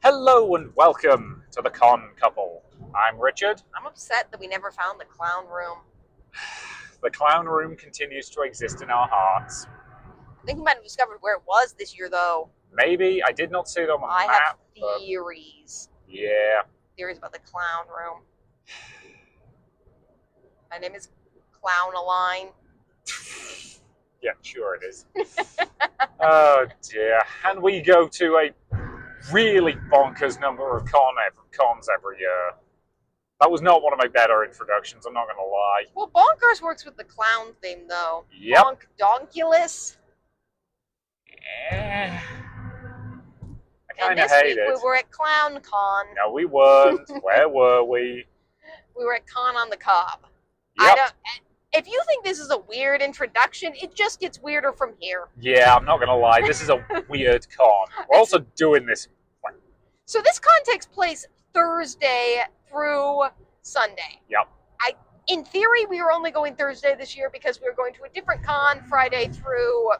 Hello and welcome to the Con Couple. I'm Richard. I'm upset that we never found the clown room. The clown room continues to exist in our hearts. I think we might have discovered where it was this year, though. Maybe I did not see it on the I map. have But theories. yeah. Theories about the clown room. My name is Clownaline. Yeah, sure it is. Oh dear. And we go to a really bonkers number of cons every year. That was not one of my better introductions, I'm not going to lie. Well, Bonkers works with the clown theme, though. Yep. Donkulus. I And kind of this hate week it. we were at Clown Con. No, we weren't. Where were we? We were at Con On The Cob. Yep. If you think this is a weird introduction, it just gets weirder from here. Yeah, I'm not going to lie. This is a weird con. We're also doing this. So this con takes place Thursday through Sunday. Yep. In theory, we were only going Thursday this year because we were going to a different con Friday through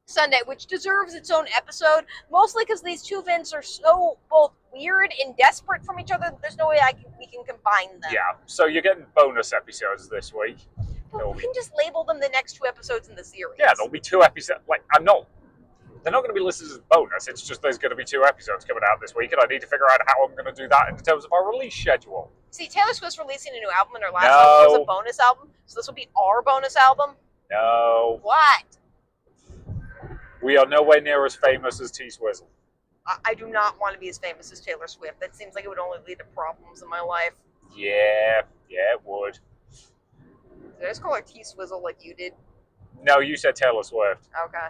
Sunday, which deserves its own episode, mostly because these two events are so both weird and desperate from each other that there's no way we can combine them. Yeah, so you're getting bonus episodes this week. But we can just label them the next two episodes in the series. Yeah, there'll be two episodes. They're not going to be listed as bonus. It's just there's going to be two episodes coming out this week, and I need to figure out how I'm going to do that in terms of our release schedule. See, Taylor Swift's releasing a new album, and her last album was a bonus album, so this will be our bonus album. No. What? We are nowhere near as famous as T-Swizzle. I do not want to be as famous as Taylor Swift. That seems like it would only lead to problems in my life. Yeah, it would. Did I just call her T-Swizzle like you did? No, you said Taylor Swift. Okay.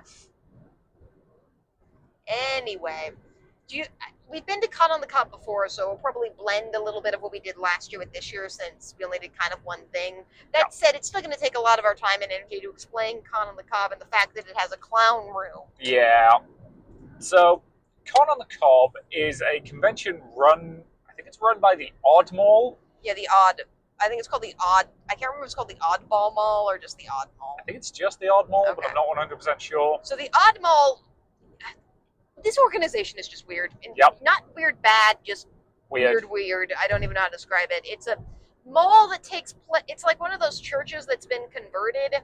Anyway, we've been to Con On The Cob before, so we'll probably blend a little bit of what we did last year with this year since we only did kind of one thing. That said, it's still going to take a lot of our time and energy to explain Con On The Cob and the fact that it has a clown room. Yeah. So, Con On The Cob is a convention I think it's run by the Odd Mall. Yeah, I think it's called the Odd. I can't remember if it's called the Oddball Mall or just the Odd Mall. I think it's just the Odd Mall, Okay. but I'm not 100% sure. So the Odd Mall, this organization is just weird. And not weird bad, just weird. I don't even know how to describe it. It's a mall that takes place. It's like one of those churches that's been converted,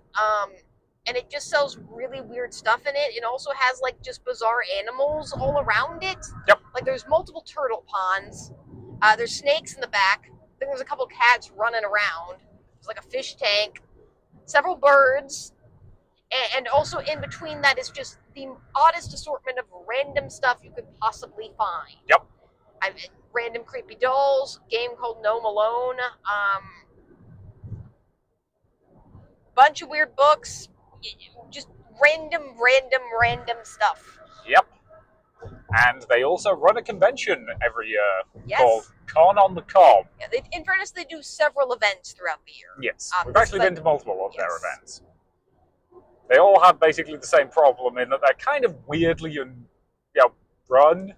and it just sells really weird stuff in it. It also has like just bizarre animals all around it. Yep. Like there's multiple turtle ponds. There's snakes in the back. I think there's a couple cats running around. There's like a fish tank, several birds, and also in between that is just the oddest assortment of random stuff you could possibly find. Yep. Random creepy dolls, game called Gnome Alone, bunch of weird books, just random stuff. Yep. And they also run a convention every year called Con On The Cob. Yeah, in fairness, they do several events throughout the year. Yes, we've actually been to multiple of their events. They all have basically the same problem in that they're kind of weirdly run.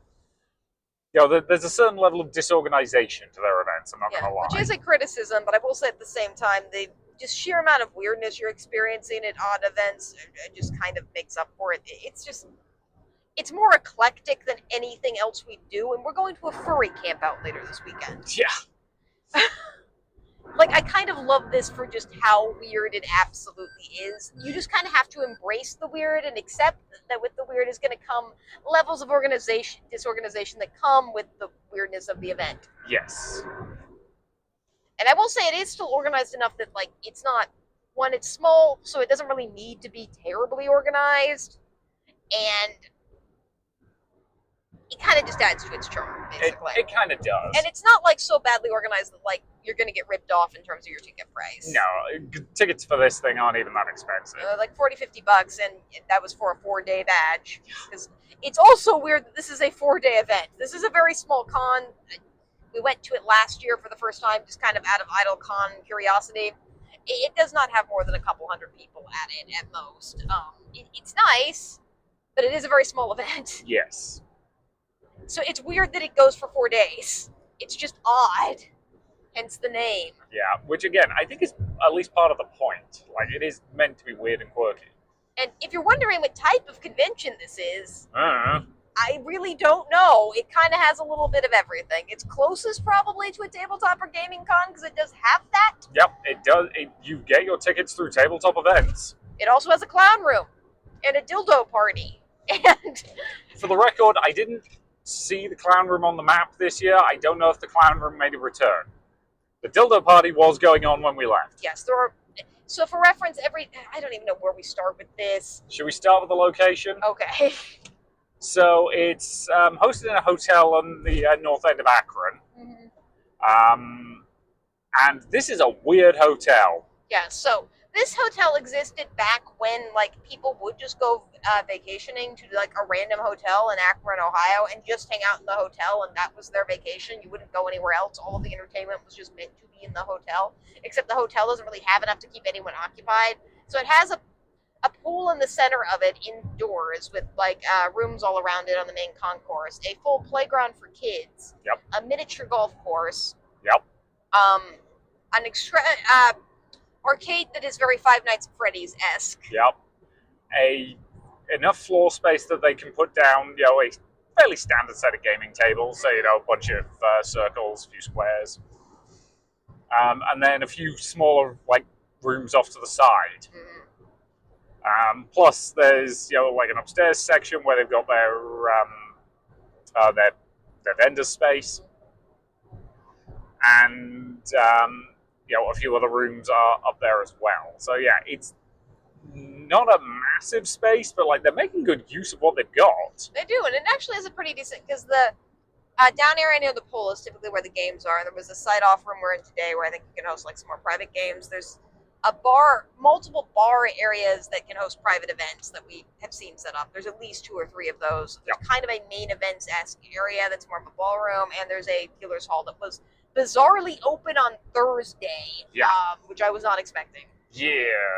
There's a certain level of disorganization to their events, I'm not going to lie. Which is a criticism, but I will say at the same time, the just sheer amount of weirdness you're experiencing at odd events just kind of makes up for it. It's more eclectic than anything else we do, and we're going to a furry camp out later this weekend. Yeah. Like, I kind of love this for just how weird it absolutely is. You just kind of have to embrace the weird and accept that with the weird is going to come levels of disorganization that come with the weirdness of the event. Yes. And I will say it is still organized enough that, like, it's not, one, it's small, so it doesn't really need to be terribly organized. And it kind of just adds to its charm, basically. It kind of does. And it's not, like, so badly organized that, like, you're going to get ripped off in terms of your ticket price. No, tickets for this thing aren't even that expensive. Like $40-$50, and that was for a 4-day badge. Because it's also weird that this is a 4-day event. This is a very small con. We went to it last year for the first time, just kind of out of idle con curiosity. It does not have more than a couple hundred people at it at most. It's nice, but it is a very small event. Yes. So it's weird that it goes for 4 days. It's just odd. Hence the name. Yeah, which again, I think is at least part of the point. Like, it is meant to be weird and quirky. And if you're wondering what type of convention this is, I really don't know. It kind of has a little bit of everything. It's closest probably to a tabletop or gaming con because it does have that. Yep, it does. You get your tickets through tabletop events. It also has a clown room and a dildo party. And for the record, I didn't see the clown room on the map this year. I don't know if the clown room made a return. The dildo party was going on when we left. Yes, there are. So for reference, I don't even know where we start with this. Should we start with the location? Okay. So it's hosted in a hotel on the north end of Akron. And this is a weird hotel. Yeah, so this hotel existed back when like people would just go vacationing to like a random hotel in Akron, Ohio, and just hang out in the hotel, and that was their vacation. You wouldn't go anywhere else. All of the entertainment was just meant to be in the hotel, except the hotel doesn't really have enough to keep anyone occupied. So it has a pool in the center of it indoors with like rooms all around it on the main concourse, a full playground for kids, Yep. a miniature golf course, Yep. an extra arcade that is very Five Nights at Freddy's-esque. Yep. Enough floor space that they can put down, a fairly standard set of gaming tables, so, a bunch of circles, a few squares. And then a few smaller, rooms off to the side. Plus, there's, an upstairs section where they've got their vendor space. And, a few other rooms are up there as well. So, yeah, it's not a massive space, but, they're making good use of what they've got. They do, and it actually is a pretty decent, because the down area near the pool is typically where the games are. There was a side-off room we're in today where I think you can host, some more private games. There's multiple bar areas that can host private events that we have seen set up. There's at least 2 or 3 of those. There's kind of a main events-esque area that's more of a ballroom, and there's a dealer's hall that was bizarrely open on Thursday, which I was not expecting. Yeah,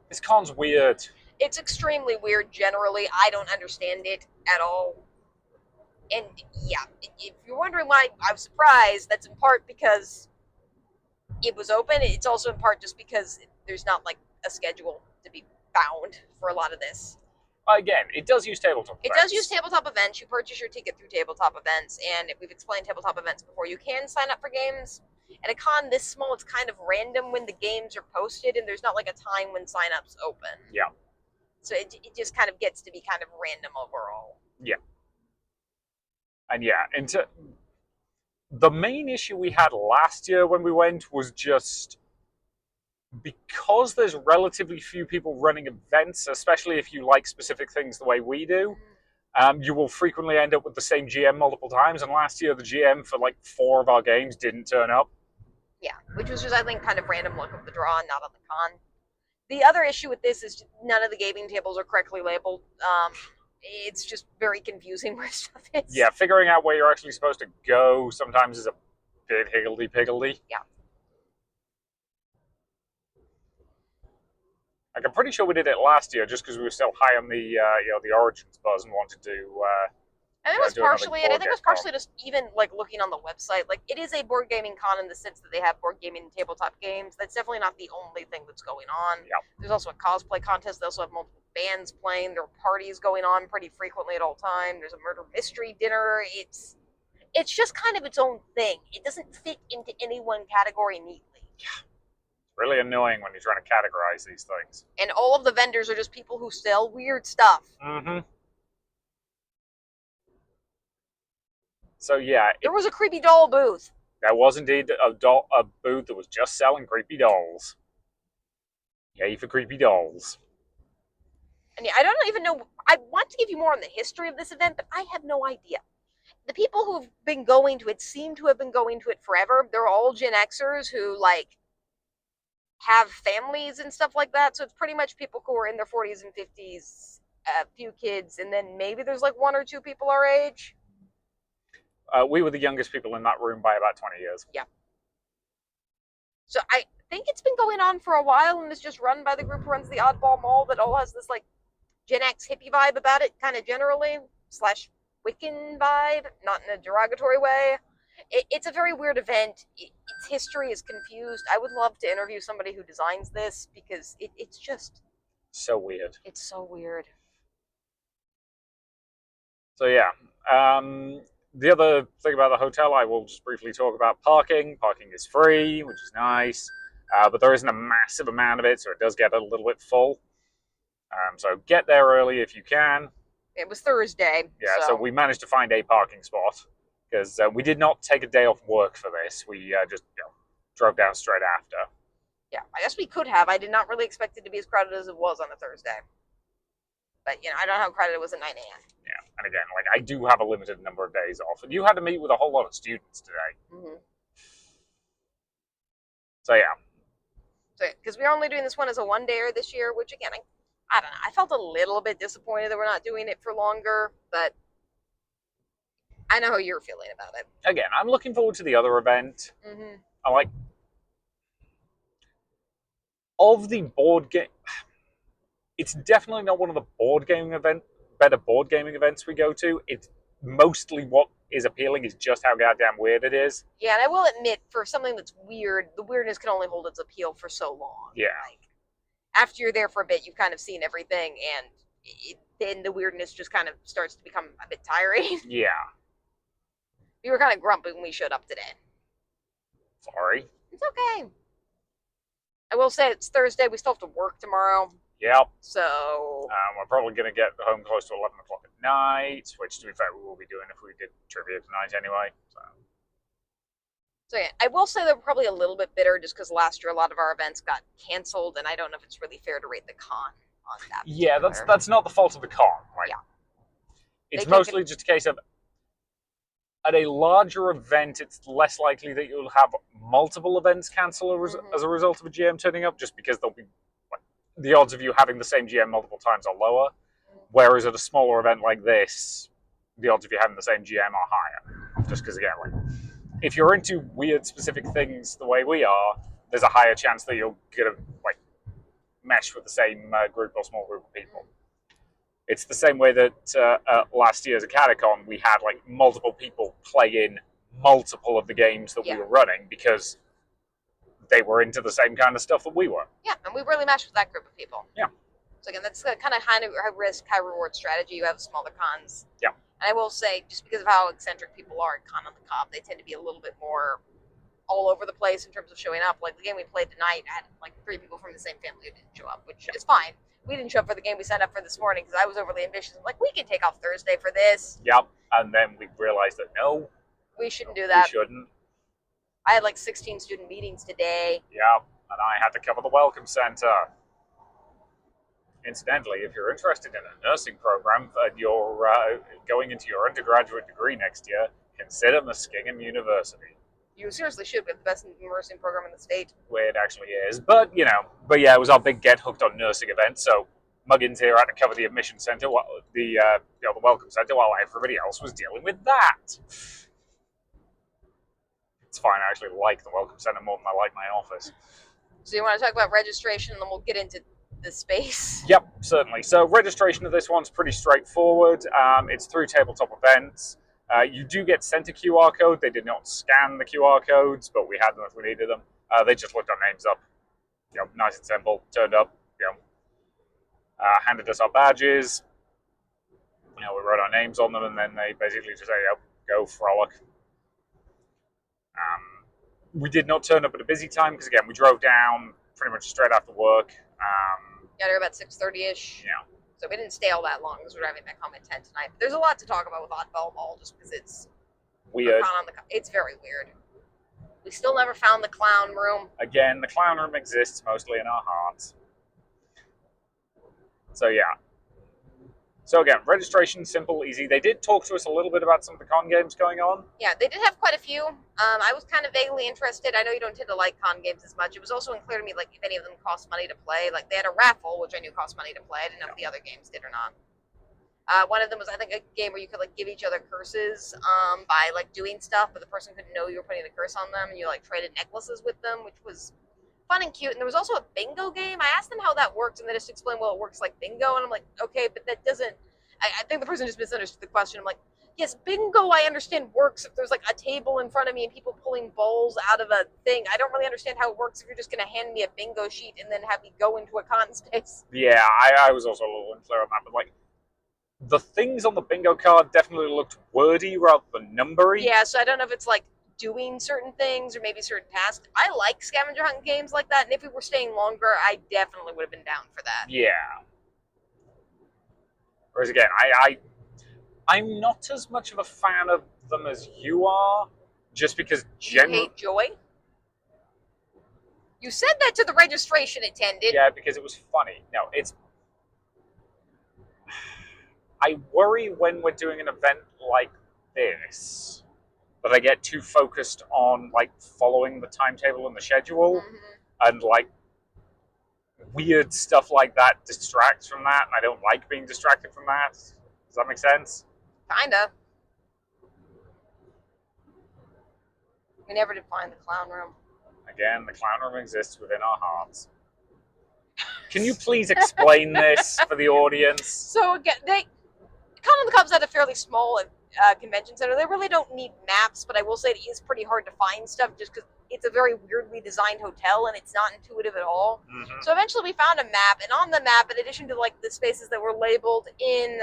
this con's weird. It's extremely weird generally. I don't understand it at all. And yeah, if you're wondering why I was surprised, that's in part because it was open. It's also in part just because there's not a schedule to be found for a lot of this. Again, it does use tabletop events. It does use tabletop events. You purchase your ticket through tabletop events, and we've explained tabletop events before. You can sign up for games. At a con this small, it's kind of random when the games are posted, and there's not a time when sign-ups open. Yeah. So it just kind of gets to be kind of random overall. Yeah. And the main issue we had last year when we went was just because there's relatively few people running events, especially if you like specific things the way we do, you will frequently end up with the same GM multiple times. And last year, the GM for 4 of our games didn't turn up. Yeah, which was just, I think, kind of random luck of the draw, not on the con. The other issue with this is none of the gaming tables are correctly labeled. It's just very confusing where stuff is. Yeah, figuring out where you're actually supposed to go sometimes is a bit higgledy-piggledy. Yeah. I'm pretty sure we did it last year just because we were still high on the the Origins buzz and wanted to. I think it was partially it. I think it was partially just even looking on the website. It is a board gaming con in the sense that they have board gaming and tabletop games. That's definitely not the only thing that's going on. Yeah. There's also a cosplay contest. They also have multiple bands playing. There are parties going on pretty frequently at all time. There's a murder mystery dinner. It's just kind of its own thing. It doesn't fit into any one category neatly. Yeah. Really annoying when you're trying to categorize these things. And all of the vendors are just people who sell weird stuff. Mm-hmm. So yeah, there was a creepy doll booth. There was indeed a booth that was just selling creepy dolls. Yay for creepy dolls. And I don't even know. I want to give you more on the history of this event, but I have no idea. The people who've been going to it seem to have been going to it forever. They're all Gen Xers who have families and stuff like that. So it's pretty much people who are in their 40s and 50s, a few kids, and then maybe there's 1 or 2 people our age. We were the youngest people in that room by about 20 years. Yeah. So I think it's been going on for a while, and it's just run by the group who runs the Oddball Mall that all has this Gen X hippie vibe about it, kind of generally, / Wiccan vibe, not in a derogatory way. It's a very weird event. Its history is confused. I would love to interview somebody who designs this because it's just... so weird. It's so weird. So yeah. The other thing about the hotel, I will just briefly talk about parking. Parking is free, which is nice, but there isn't a massive amount of it, so it does get a little bit full. So get there early if you can. It was Thursday. Yeah, so we managed to find a parking spot because we did not take a day off work for this. We just drove down straight after. Yeah, I guess we could have. I did not really expect it to be as crowded as it was on a Thursday. But, I don't know how crowded it was at 9 a.m. Yeah, and again, I do have a limited number of days off, and you had to meet with a whole lot of students today. Mm-hmm. So yeah. So, because we're only doing this one as a one-dayer this year, which again, I don't know. I felt a little bit disappointed that we're not doing it for longer, but I know how you're feeling about it. Again, I'm looking forward to the other event. Mm-hmm. I like of the board game. It's definitely not one of the better board gaming events we go to. It's mostly what is appealing is just how goddamn weird it is. Yeah, and I will admit, for something that's weird, the weirdness can only hold its appeal for so long. Yeah. After you're there for a bit, you've kind of seen everything, and then the weirdness just kind of starts to become a bit tiring. Yeah. We were kind of grumpy when we showed up today. Sorry. It's okay. I will say it's Thursday. We still have to work tomorrow. Yep. So we're probably going to get home close to 11 o'clock at night, which, to be fair, we will be doing if we did trivia tonight anyway. So yeah, I will say they're probably a little bit bitter just because last year a lot of our events got canceled, and I don't know if it's really fair to rate the con on that. Yeah, that's not the fault of the con. Right? Yeah. It's mostly just a case of at a larger event, it's less likely that you'll have multiple events cancel as a result of a GM turning up, just because there'll be the odds of you having the same GM multiple times are lower. Whereas at a smaller event like this, the odds of you having the same GM are higher. Just because, again, if you're into weird specific things the way we are, there's a higher chance that you'll get a mesh with the same group or small group of people. It's the same way that last year's Catacon, we had multiple people play in multiple of the games that we were running because they were into the same kind of stuff that we were. Yeah, and we really meshed with that group of people. Yeah. So again, that's kind of high risk, high reward strategy. You have smaller cons. Yeah. And I will say, just because of how eccentric people are at Con On The Cob, they tend to be a little bit more all over the place in terms of showing up. Like the game we played tonight had 3 people from the same family who didn't show up, which is fine. We didn't show up for the game we signed up for this morning because I was overly ambitious. I'm like, we can take off Thursday for this. Yep. And then we realized that no, we shouldn't do that. We shouldn't. I had 16 student meetings today. Yep. And I had to cover the Welcome Center. Incidentally, if you're interested in a nursing program and you're going into your undergraduate degree next year, consider Muskingum University. You seriously should. We have the best nursing program in the state. It actually is. But yeah, it was our big Get Hooked on Nursing event, so Muggins here had to cover the admission center, the Welcome Center, while everybody else was dealing with that. It's fine, I actually like the Welcome Center more than I like my office. So you want to talk about registration, and then we'll get into the space? Yep, certainly. So registration of this one's pretty straightforward. It's through Tabletop Events. You do get sent a QR code. They did not scan the QR codes, but we had them if we needed them. They just looked our names up. Nice and simple. Turned up, handed us our badges. We wrote our names on them, and then they basically just say, go frolic. We did not turn up at a busy time because, again, we drove down pretty much straight after work. Got here about 6:30ish. Yeah. So we didn't stay all that long because we're driving back home at 10 tonight. But there's a lot to talk about with Oddball Mall just because it's weird. It's very weird. We still never found the clown room. Again, the clown room exists mostly in our hearts. So yeah. So again, registration, simple, easy. They did talk to us a little bit about some of the con games going on. Yeah, they did have quite a few. I was kind of vaguely interested. I know you don't tend to like con games as much. It was also unclear to me if any of them cost money to play. They had a raffle, which I knew cost money to play. I didn't know if the other games did or not. One of them was, I think, a game where you could give each other curses by doing stuff, but the person couldn't know you were putting the curse on them, and you traded necklaces with them, which was fun and cute. And there was also a bingo game. I asked them how that worked, and they just explained, well, it works like bingo. And I'm like, okay, but that doesn't. I think the person just misunderstood the question. I'm like, yes, bingo I understand works if there's a table in front of me and people pulling bowls out of a thing. I don't really understand how it works if you're just going to hand me a bingo sheet and then have me go into a con space. Yeah, I was also a little unclear on that, but the things on the bingo card definitely looked wordy rather than numbery. Yeah, so I don't know if it's like doing certain things or maybe certain tasks. I like scavenger hunt games like that, and if we were staying longer, I definitely would have been down for that. Yeah. Whereas again, I'm not as much of a fan of them as you are, just because You hate joy? You said that to the registration attendant. Yeah, because it was funny. No, it's. I worry when we're doing an event like this that I get too focused on like following the timetable and the schedule, and like weird stuff like that distracts from that, and I don't like being distracted from that. Does that make sense? Kinda. We never did find the clown room. Again, the clown room exists within our hearts. Can you please explain this for the audience? So again, Con On The Cob's at a fairly small convention center. They really don't need maps, but I will say it is pretty hard to find stuff just because it's a very weirdly designed hotel and it's not intuitive at all. Mm-hmm. So eventually we found a map, and on the map, in addition to like the spaces that were labeled in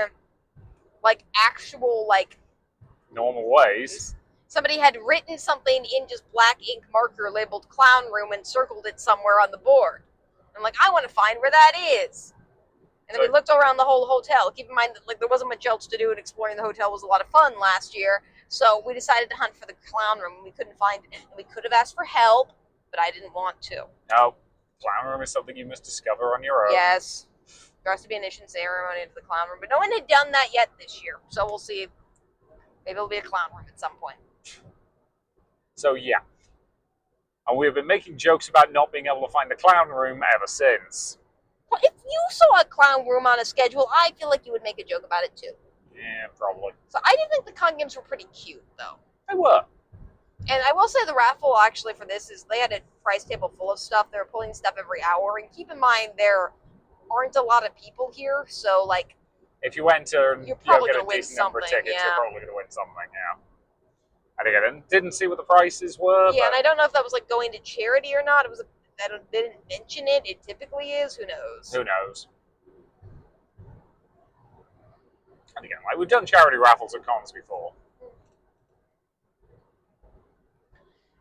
like actual like normal ways, somebody had written something in just black ink marker labeled clown room and circled it somewhere on the board. I'm like, I want to find where that is. And then we looked around the whole hotel. Keep in mind that like there wasn't much else to do, and exploring the hotel was a lot of fun last year. So we decided to hunt for the clown room, and we couldn't find it. And we could have asked for help, but I didn't want to. No, clown room is something you must discover on your own. Yes. There has to be an initiation ceremony into the clown room, but no one had done that yet this year. So we'll see. Maybe it'll be a clown room at some point. So yeah. And we've been making jokes about not being able to find the clown room ever since. Well, if you saw a clown room on a schedule, I feel like you would make a joke about it too. Yeah, probably. So I did think the con games were pretty cute, though. They were. And I will say the raffle actually for this is they had a price table full of stuff. They were pulling stuff every hour. And keep in mind, there aren't a lot of people here. So, like, if you enter and you're probably get going a to win decent number of something. tickets, Yeah. you're probably going to win something, yeah. I think I didn't see what the prices were. Yeah, but and I don't know if that was like going to charity or not. It was. They didn't mention it. It typically is. Who knows? Who knows? And again, like we've done charity raffles at cons before.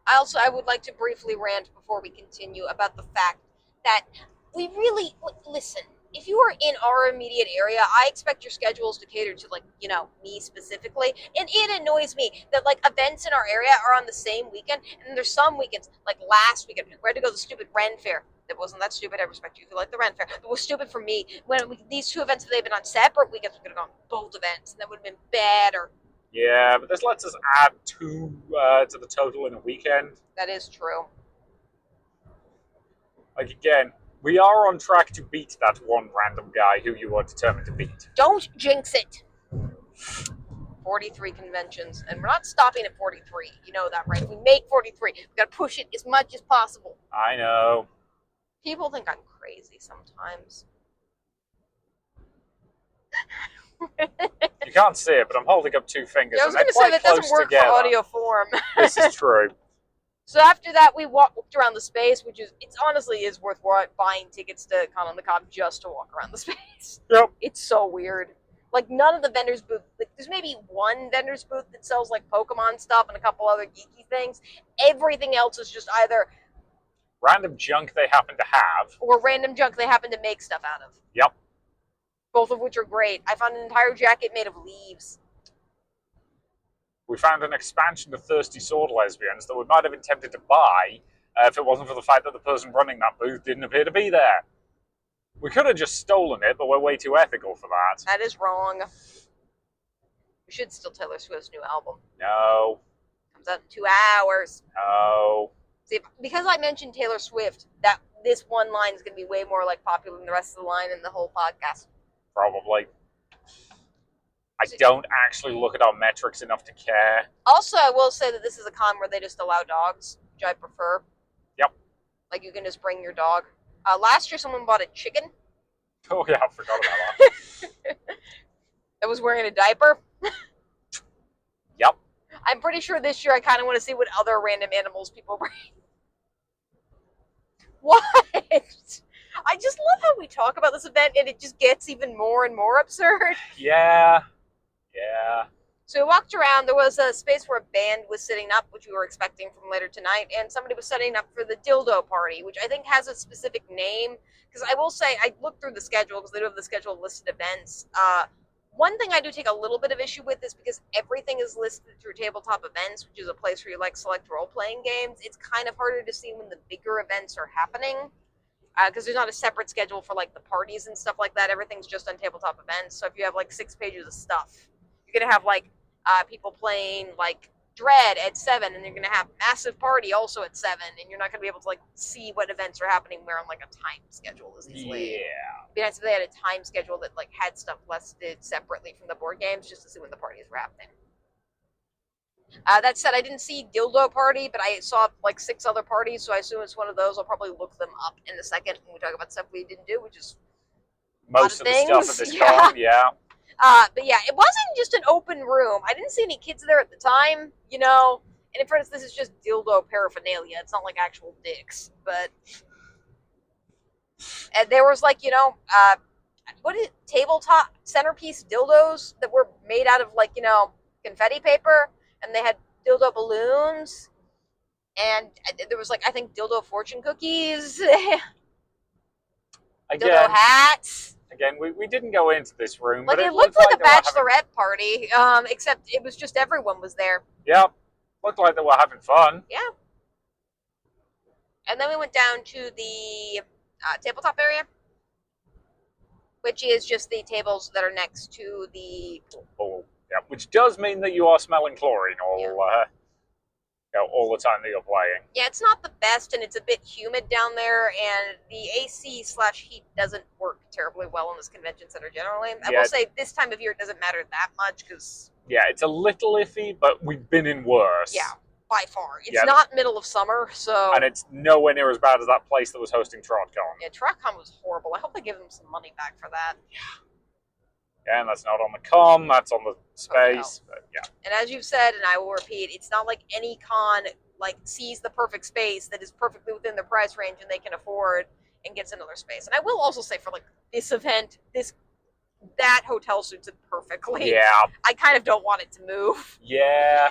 I would like to briefly rant before we continue about the fact that we really listen. If you are in our immediate area, I expect your schedules to cater to, like, you know, me specifically. And it annoys me that, like, events in our area are on the same weekend. And there's some weekends, like last weekend, we had to go to the stupid Ren Fair. It wasn't that stupid. I respect you if you like the Ren Fair. It was stupid for me. These two events, if they'd been on separate weekends, we could have gone both events. And that would have been better. Yeah, but this lets us add 2 to the total in a weekend. That is true. Like, again, we are on track to beat that one random guy who you are determined to beat. Don't jinx it. 43 conventions, and we're not stopping at 43. You know that, right? We make 43. We gotta push it as much as possible. I know. People think I'm crazy sometimes. You can't see it, but I'm holding up 2 fingers. Yeah, I was and gonna they're say that quite doesn't close work together. for audio form. This is true. So after that, we walked around the space, which it's honestly is worth buying tickets to Con On The Cob just to walk around the space. Yep. It's so weird. Like, none of the vendors' booth, like, there's maybe one vendor's booth that sells, like, Pokemon stuff and a couple other geeky things. Everything else is just either Random junk they happen to have. or random junk they happen to make stuff out of. Yep. Both of which are great. I found an entire jacket made of leaves. We found an expansion of Thirsty Sword Lesbians that we might have been tempted to buy if it wasn't for the fact that the person running that booth didn't appear to be there. We could have just stolen it, but we're way too ethical for that. That is wrong. We should steal Taylor Swift's new album. No. Comes out in 2 hours. No. See, because I mentioned Taylor Swift, that this one line is going to be way more like popular than the rest of the line in the whole podcast. Probably. I don't actually look at our metrics enough to care. Also, I will say that this is a con where they just allow dogs, which I prefer. Yep. Like, you can just bring your dog. Last year, someone bought a chicken Oh yeah, I forgot about that. that was wearing a diaper. Yep. I'm pretty sure this year I kind of want to see what other random animals people bring. What? I just love how we talk about this event, and it just gets even more and more absurd. Yeah. So we walked around. There was a space where a band was sitting up, which we were expecting from later tonight, and somebody was setting up for the dildo party, which I think has a specific name. Because I will say, I looked through the schedule, because they do have the schedule of listed events. One thing I do take a little bit of issue with is because everything is listed through Tabletop Events, which is a place where you like select role-playing games. It's kind of harder to see when the bigger events are happening, because there's not a separate schedule for like the parties and stuff like that. Everything's just on Tabletop Events. So if you have like 6 pages of stuff, you're gonna have like people playing like Dread at 7, and you're gonna have Massive Party also at 7, and you're not gonna be able to like see what events are happening where on like a time schedule as easily. Yeah. It'd be nice if they had a time schedule that like had stuff listed separately from the board games, just to see when the parties were happening. That said, I didn't see Dildo Party, but I saw like 6 other parties, so I assume it's one of those. I'll probably look them up in a second when we talk about stuff we didn't do, which is Most of the things. stuff at this Yeah. con, yeah. But yeah, it wasn't just an open room. I didn't see any kids there at the time, you know. And in fairness, this is just dildo paraphernalia. It's not like actual dicks. But and there was like, you know, what is it? Tabletop centerpiece dildos that were made out of like, you know, confetti paper, and they had dildo balloons, and there was like, I think, dildo fortune cookies, dildo Again, hats. we didn't go into this room, Like but it looked like a they were having- bachelorette party, except it was just everyone was there. Yeah, looked like they were having fun. Yeah. And then we went down to the tabletop area, which is just the tables that are next to the pool. Oh, yeah, which does mean that you are smelling chlorine all the time that you're playing. Yeah, it's not the best, and it's a bit humid down there, and the AC/heat doesn't work terribly well in this convention center generally. I will say this time of year it doesn't matter that much, because... Yeah, it's a little iffy, but we've been in worse. Yeah, by far. It's not middle of summer, so... And it's nowhere near as bad as that place that was hosting TrotCon. Yeah, TrotCon was horrible. I hope they give them some money back for that. Yeah, and that's not on the com, that's on the space. But yeah. And as you've said, and I will repeat, it's not like any con like sees the perfect space that is perfectly within their price range and they can afford and gets another space. And I will also say for like this event, that hotel suits it perfectly. Yeah. I kind of don't want it to move. Yeah.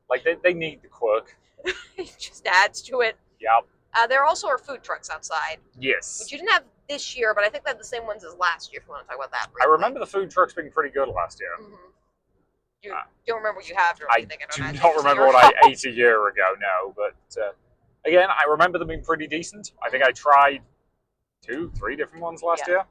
Like they need the quirk. It just adds to it. Yep. There also are food trucks outside. Yes. Which you didn't have this year, but I think they have the same ones as last year, if you want to talk about that briefly. I remember the food trucks being pretty good last year. Mm-hmm. You don't remember what you have, or I you think I do don't not remember what I ate a year ago, no. But again, I remember them being pretty decent. I think I tried 2-3 different ones last year.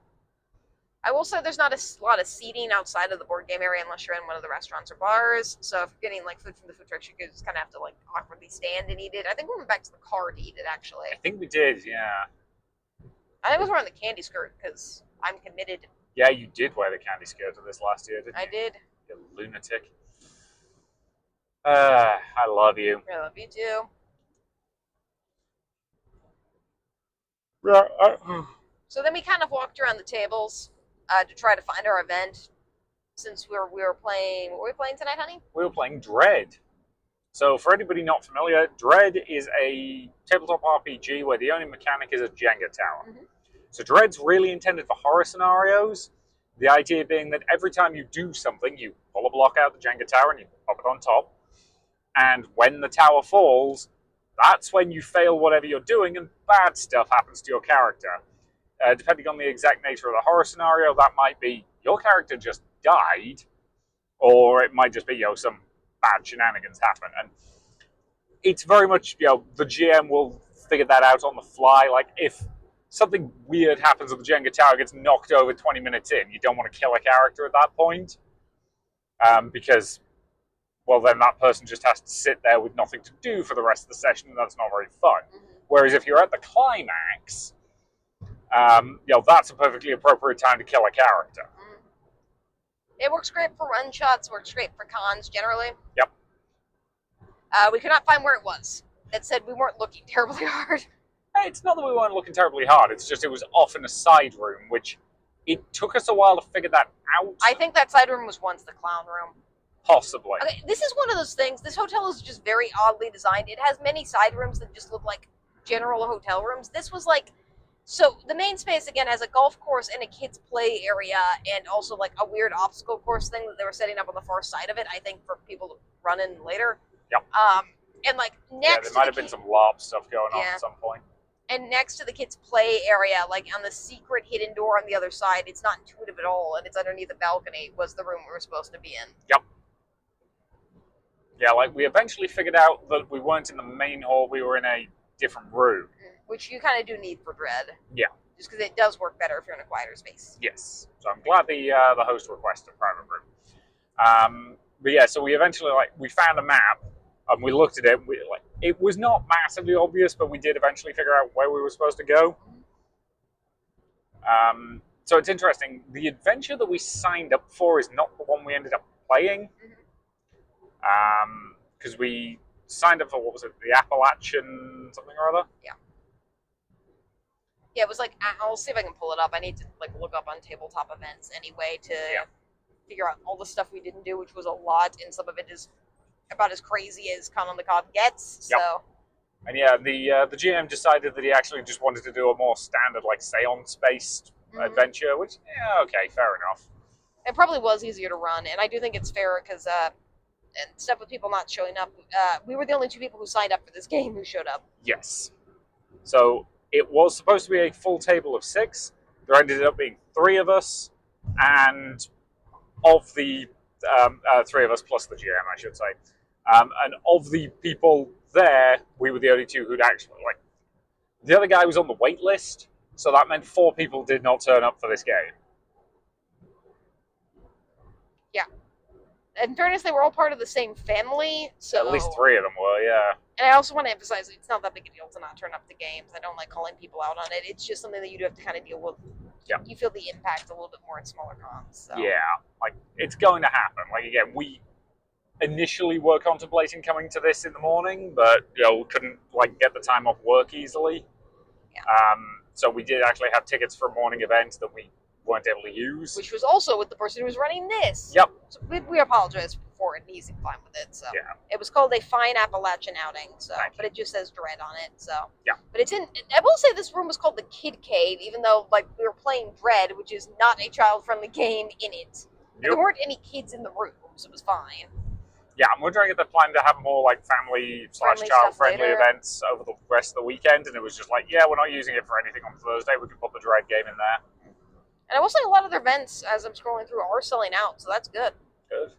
I will say there's not a lot of seating outside of the board game area unless you're in one of the restaurants or bars. So if you're getting like food from the food trucks, you just kind of have to like awkwardly stand and eat it. I think we went back to the car to eat it, actually. I think we did, yeah. I think I was wearing the candy skirt because I'm committed. Yeah, you did wear the candy skirt to this last year, didn't you? I did. You lunatic. I love you. I love you too. Yeah. So then we kind of walked around the tables to try to find our event. Since we were playing, what were we playing tonight, honey? We were playing Dread. So for anybody not familiar, Dread is a tabletop RPG where the only mechanic is a Jenga tower. Mm-hmm. So Dread's really intended for horror scenarios. The idea being that every time you do something, you pull a block out of the Jenga tower and you pop it on top. And when the tower falls, that's when you fail whatever you're doing and bad stuff happens to your character. Depending on the exact nature of the horror scenario, that might be your character just died, or it might just be, some bad shenanigans happen. And it's very much, the GM will figure that out on the fly. Like, if something weird happens with the Jenga tower, gets knocked over 20 minutes in, you don't want to kill a character at that point. Because, well, then that person just has to sit there with nothing to do for the rest of the session, and that's not very fun. Mm-hmm. Whereas if you're at the climax, that's a perfectly appropriate time to kill a character. It works great for run shots, works great for cons generally. Yep. We could not find where it was. That said, we weren't looking terribly hard. It's not that we weren't looking terribly hard, it's just it was off in a side room, which it took us a while to figure that out. I think that side room was once the clown room. Possibly. Okay, this is one of those things. This hotel is just very oddly designed. It has many side rooms that just look like general hotel rooms. This was like So the main space again has a golf course and a kids play area, and also like a weird obstacle course thing that they were setting up on the far side of it. I think for people to run in later. Yep. And like Yeah, next there might have been some LARP stuff going on Yeah. at some point. and next to the kids play area, like on the secret hidden door on the other side, it's not intuitive at all, and it's underneath the balcony, was the room we were supposed to be in. Yep. Yeah, like we eventually figured out that we weren't in the main hall, we were in a different room. Which you kind of do need for Dread. Yeah. Just because it does work better if you're in a quieter space. Yes. So I'm glad the host requested a private room. But yeah, so we eventually we found a map and we looked at it. It was not massively obvious, but we did eventually figure out where we were supposed to go. So it's interesting. The adventure that we signed up for is not the one we ended up playing. Because we signed up for, what was it, the Appalachian something or other? Yeah. Yeah, it was like, I'll see if I can pull it up. I need to look up on tabletop events anyway to figure out all the stuff we didn't do, which was a lot, and some of it is about as crazy as Con On The Cob gets. So. Yep. And yeah, the GM decided that he actually just wanted to do a more standard, seance-based adventure, which, okay, fair enough. It probably was easier to run, and I do think it's fair because, and stuff with people not showing up, we were the only two people who signed up for this game who showed up. Yes. So it was supposed to be a full table of 6. There ended up being 3 of us, and of the 3 of us plus the GM, I should say. And of the people there, we were the only 2 who'd actually, the other guy was on the wait list, so that meant 4 people did not turn up for this game. Yeah. In fairness, they were all part of the same family, so... At least 3 of them were, yeah. And I also want to emphasize, it's not that big a deal to not turn up to games. I don't like calling people out on it. It's just something that you do have to kind of deal with. Yeah. You feel the impact a little bit more in smaller cons. So. Yeah, it's going to happen. Again, we initially were contemplating coming to this in the morning, but, we couldn't, get the time off work easily. Yeah. So we did actually have tickets for a morning event that we weren't able to use. Which was also with the person who was running this. Yep. So we apologize for it, and he's fine with it. So yeah. It was called a Fine Appalachian Outing, but it just says Dread on it. So yeah. But it's in. I will say this room was called the Kid Cave, even though we were playing Dread, which is not a child-friendly game in it. Yep. There weren't any kids in the room, so it was fine. Yeah, I'm wondering if they're planning to have more family/child-friendly events over the rest of the weekend, and it was just we're not using it for anything on Thursday. We can put the Dread game in there. And I will say a lot of their events, as I'm scrolling through, are selling out, so that's good. Good.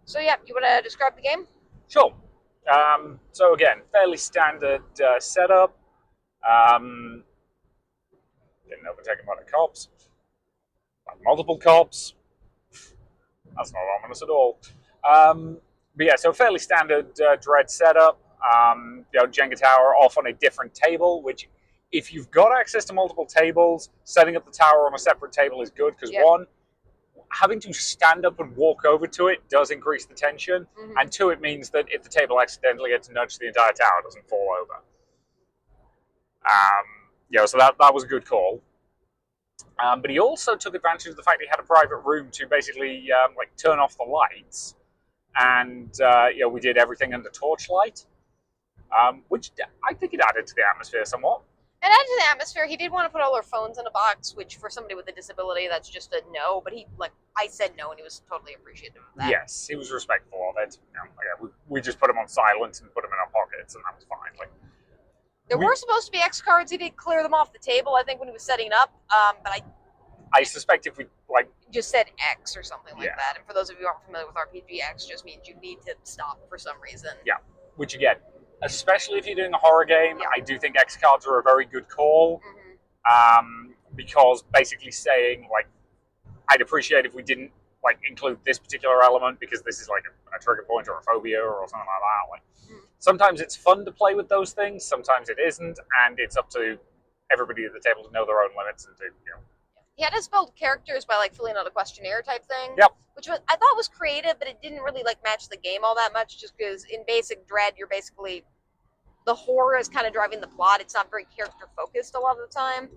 So yeah, you want to describe the game? Sure. So again, fairly standard setup. Getting overtaken by the cops. Multiple cops. That's not ominous at all. But yeah, so fairly standard Dread setup. Jenga tower off on a different table, which if you've got access to multiple tables, setting up the tower on a separate table is good because one, having to stand up and walk over to it does increase the tension, and 2, it means that if the table accidentally gets nudged, the entire tower doesn't fall over. So that was a good call. But he also took advantage of the fact he had a private room to basically turn off the lights, and we did everything under torchlight. Which I think it added to the atmosphere somewhat. It added to the atmosphere. He did want to put all our phones in a box, which for somebody with a disability, that's just a no. But I said no, and he was totally appreciative of that. Yes, he was respectful of it. We just put him on silent and put him in our pockets, and that was fine. There were supposed to be X cards. He did clear them off the table, I think, when he was setting up. But I suspect if we just said X or something like that. And for those of you who aren't familiar with RPG, X just means you need to stop for some reason. Yeah, which again, especially if you're doing a horror game, I do think X cards are a very good call. Because basically saying I'd appreciate if we didn't include this particular element because this is a trigger point or a phobia or something like that. Sometimes it's fun to play with those things, sometimes it isn't, and it's up to everybody at the table to know their own limits and to He had us build characters by filling out a questionnaire type thing. Yep. Which I thought was creative, but it didn't really match the game all that much. Just because in basic Dread, you're basically the horror is kind of driving the plot. It's not very character focused a lot of the time.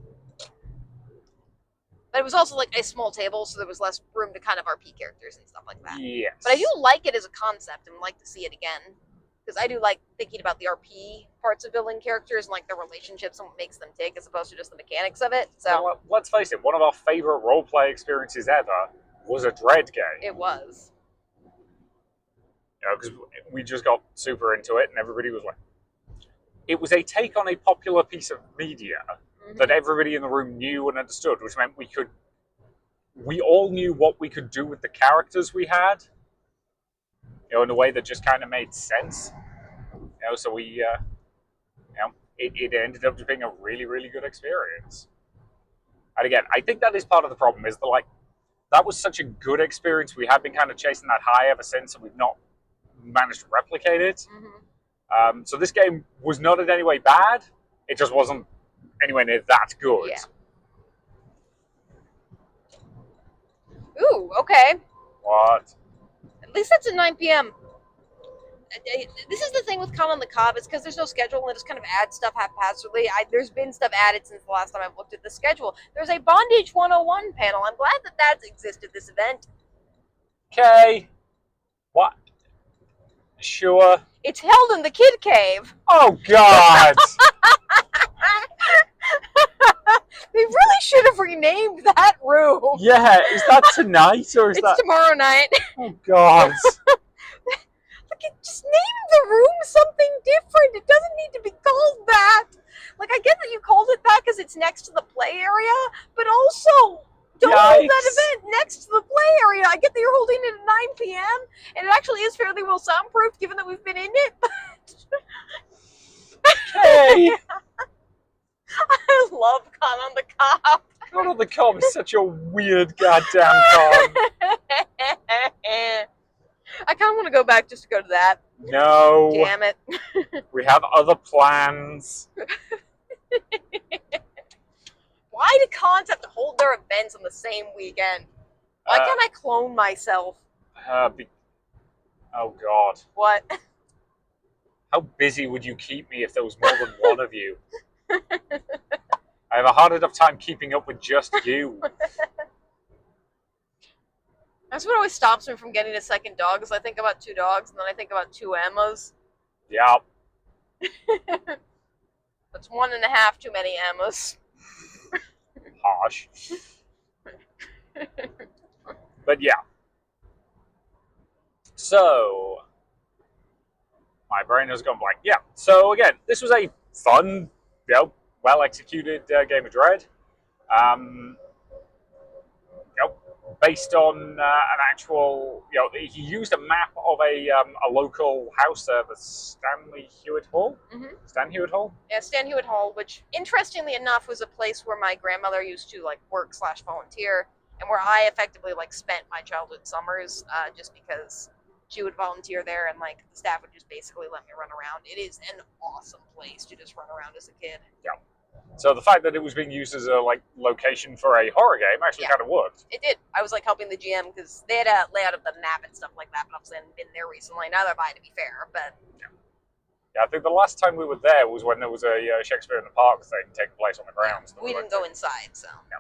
But it was also a small table, so there was less room to kind of RP characters and stuff like that. Yes. But I do like it as a concept and would like to see it again. because I do like thinking about the RP parts of building characters and like the relationships and what makes them tick as opposed to just the mechanics of it. So Well, let's face it, one of our favorite roleplay experiences ever was a Dread game. it was. You know, because we just got super into it, and everybody was like, it was a take on a popular piece of media that everybody in the room knew and understood, which meant we all knew what we could do with the characters we had, you know, in a way that just kind of made sense. You know, so we, you know, it ended up just being a really, really good experience. And again, I think that is part of the problem, is that, like, that was such a good experience. We have been kind of chasing that high ever since, and we've not managed to replicate it. So this game was not in any way bad. It just wasn't anywhere near that good. Yeah. Ooh, okay. What? At least that's at 9 p.m. This is the thing with Con On The Cob, is because there's no schedule and they just kind of add stuff haphazardly. There's been stuff added since the last time I've looked at the schedule. There's a Bondage 101 panel. I'm glad that that's existed this event. Okay. What? Sure. It's held in the Kid Cave. Oh, God. They really should have renamed that room. Yeah, is that tonight or is It's that tomorrow night. Oh, God. Just name the room something different. It doesn't need to be called that. Like, I get that you called it that because it's next to the play area, but also don't hold that event next to the play area. I get that you're holding it at 9 p.m. and it actually is fairly well soundproofed given that we've been in it. Okay. I love Con On The Cob. Con On The Cob is such a weird goddamn con. I kind of want to go back just to go to that. No. Damn it. We have other plans. Why do cons have to hold their events on the same weekend? Why can't I clone myself? Oh, God. What? How busy would you keep me if there was more than one of you? I have a hard enough time keeping up with just you. That's what always stops me from getting a second dog, is I think about 2 dogs and then I think about 2 Emmas. Yeah. That's 1.5 too many Emmas. Harsh. But yeah. So, my brain has gone blank. Yeah. So again, this was a fun, you know, well-executed game of Dread. You know, based on an actual, you know, he used a map of a local house, the Stanley Hewitt Hall. Stan Hewitt Hall. Yeah, Stan Hewitt Hall, which interestingly enough was a place where my grandmother used to like work/volunteer, and where I effectively like spent my childhood summers, just because she would volunteer there and like the staff would just basically let me run around. It is an awesome place to just run around as a kid. Yeah. So the fact that it was being used as a like location for a horror game actually kind of worked. It did. I was like helping the GM because they had a layout of the map and stuff like that, but obviously I hadn't been there recently. Neither have I, to be fair. But yeah, I think the last time we were there was when there was a Shakespeare in the Park thing taking place on the grounds. We didn't go inside, so. No.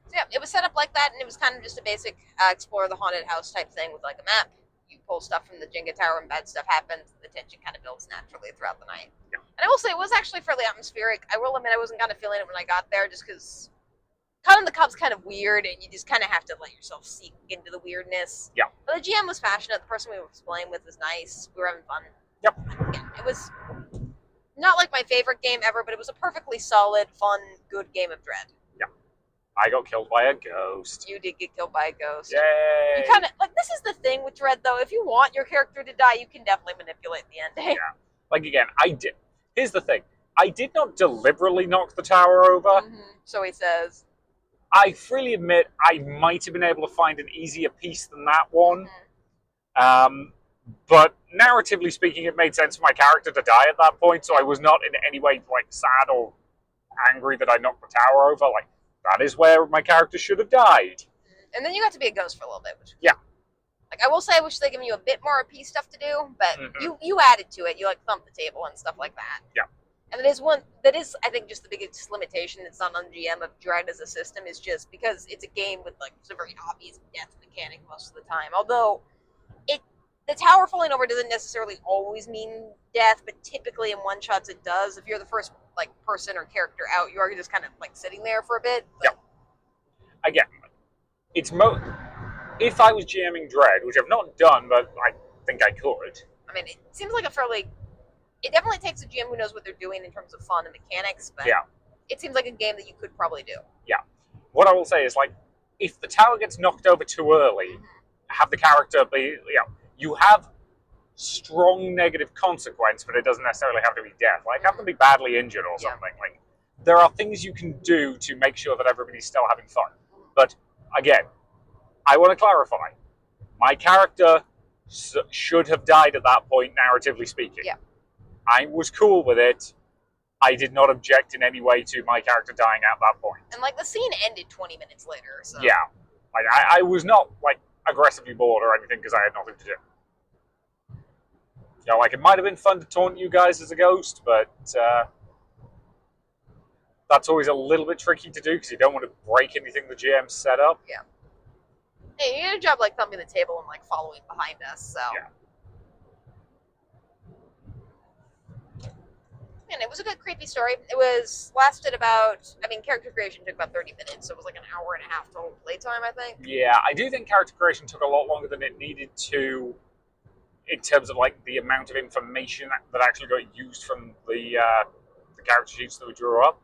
So yeah, it was set up like that, and it was kind of just a basic explore the haunted house type thing with like a map. You pull stuff from the Jenga tower and bad stuff happens. The tension kind of builds naturally throughout the night. Yeah. And I will say it was actually fairly atmospheric. I will admit I wasn't kind of feeling it when I got there just because Con On The Cob's kind of weird and you just kind of have to let yourself sink into the weirdness. Yeah. But the GM was passionate. The person we were playing with was nice. We were having fun. Yep. Yeah, it was not like my favorite game ever, but it was a perfectly solid, fun, good game of Dread. I got killed by a ghost. You did get killed by a ghost. Yay! You kind of like, this is the thing with Dread though. If you want your character to die, you can definitely manipulate the ending. Yeah. Like again, I did. Here's the thing: I did not deliberately knock the tower over. So he says. I freely admit I might have been able to find an easier piece than that one. But narratively speaking, it made sense for my character to die at that point, so I was not in any way like sad or angry that I knocked the tower over. Like, that is where my character should have died. And then you got to be a ghost for a little bit. Which, yeah. Like, I will say I wish they'd given you a bit more RP stuff to do, but you added to it. You, like, thumped the table and stuff like that. Yeah. And that is, I think, just the biggest limitation that's not on GM of Dread as a system is just because it's a game with, like, it's a very obvious death mechanic most of the time. Although, the tower falling over doesn't necessarily always mean death, but typically in one-shots it does. If you're the first like person or character out, you are just kind of like sitting there for a bit. But... Yep. Again, it's if I was GMing Dread, which I've not done, but I think I could. I mean, it seems like it definitely takes a GM who knows what they're doing in terms of fun and mechanics, but it seems like a game that you could probably do. Yeah. What I will say is, like, if the tower gets knocked over too early, have the character be, you have strong negative consequence, but it doesn't necessarily have to be death. Like, have them be badly injured or something. Like, there are things you can do to make sure that everybody's still having fun. But, again, I want to clarify. My character should have died at that point, narratively speaking. Yeah. I was cool with it. I did not object in any way to my character dying at that point. And, like, the scene ended 20 minutes later, so... Yeah. Like, I was not, like, aggressively bored or anything because I had nothing to do. You know, like, it might have been fun to taunt you guys as a ghost, but that's always a little bit tricky to do because you don't want to break anything the GM set up. Yeah. Hey, you did a job, like, thumping the table and, like, following behind us, so... Yeah. And it was a good creepy story. It lasted about, character creation took about 30 minutes, so it was like an hour and a half total playtime, I think. Yeah, I do think character creation took a lot longer than it needed to, in terms of, like, the amount of information that actually got used from the character sheets that we drew up.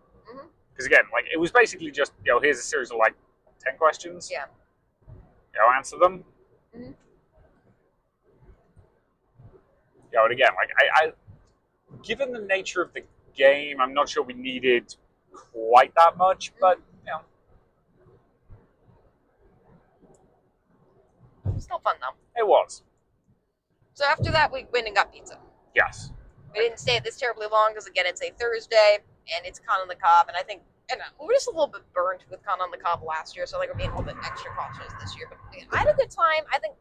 Because, again, like, it was basically just, here's a series of, like, 10 questions. Yeah. Answer them. And again, like, I given the nature of the game, I'm not sure we needed quite that much, but, Still fun, though. It was. So after that, we went and got pizza. Yes. We didn't stay at this terribly long because, again, it's a Thursday, and it's Con on the Cob, and I think, we were just a little bit burnt with Con on the Cob last year, so I think we're being a little bit extra cautious this year. But I had a good time. I think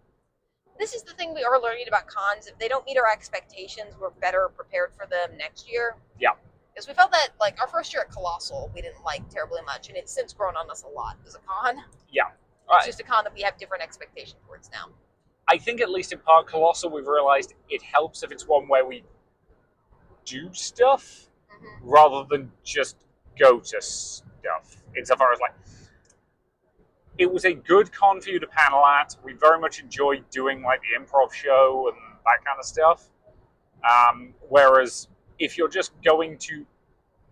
this is the thing we are learning about cons. If they don't meet our expectations, we're better prepared for them next year. Yeah. Because we felt that, like, our first year at Colossal, we didn't like terribly much, and it's since grown on us a lot as a con. Yeah. It's just a con that we have different expectations towards now. I think at least in part Colossal, we've realized it helps if it's one where we do stuff rather than just go to stuff. Insofar as, like, it was a good con for you to panel at. We very much enjoyed doing, like, the improv show and that kind of stuff. Whereas if you're just going to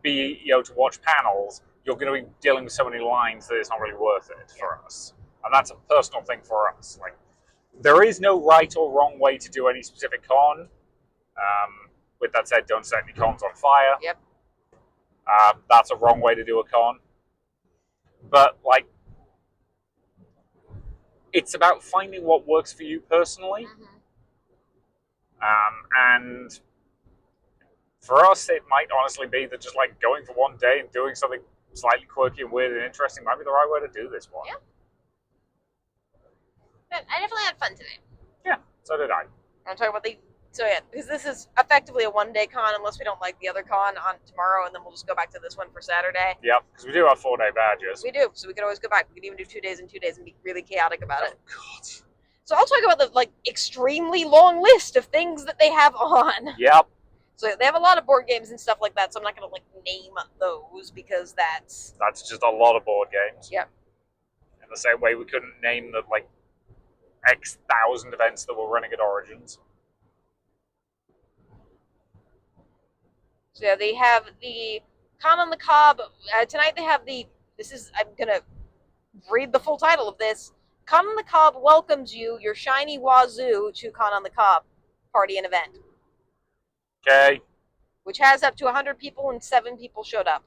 be, to watch panels, you're going to be dealing with so many lines that it's not really worth it for us. And that's a personal thing for us. Like, there is no right or wrong way to do any specific con. With that said, don't set any cons on fire. Yep. That's a wrong way to do a con. But, like, it's about finding what works for you personally. And for us, it might honestly be that just, like, going for one day and doing something slightly quirky and weird and interesting might be the right way to do this one. Yeah. But I definitely had fun today. Yeah, so did I. I'm talking about because this is effectively a one-day con unless we don't like the other con on tomorrow, and then we'll just go back to this one for Saturday. Yep, because we do have 4-day badges. We do, so we could always go back. We could even do 2 days and 2 days and be really chaotic about it. God. So I'll talk about the, like, extremely long list of things that they have on. Yep. So they have a lot of board games and stuff like that, so I'm not going to, like, name those because that's just a lot of board games. Yep. In the same way we couldn't name the, like, X thousand events that were running at Origins. So they have the Con on the Cob. Tonight they have I'm going to read the full title of this. Con on the Cob welcomes you, your shiny wazoo, to Con on the Cob party and event. Okay. Which has up to 100 people, and 7 people showed up.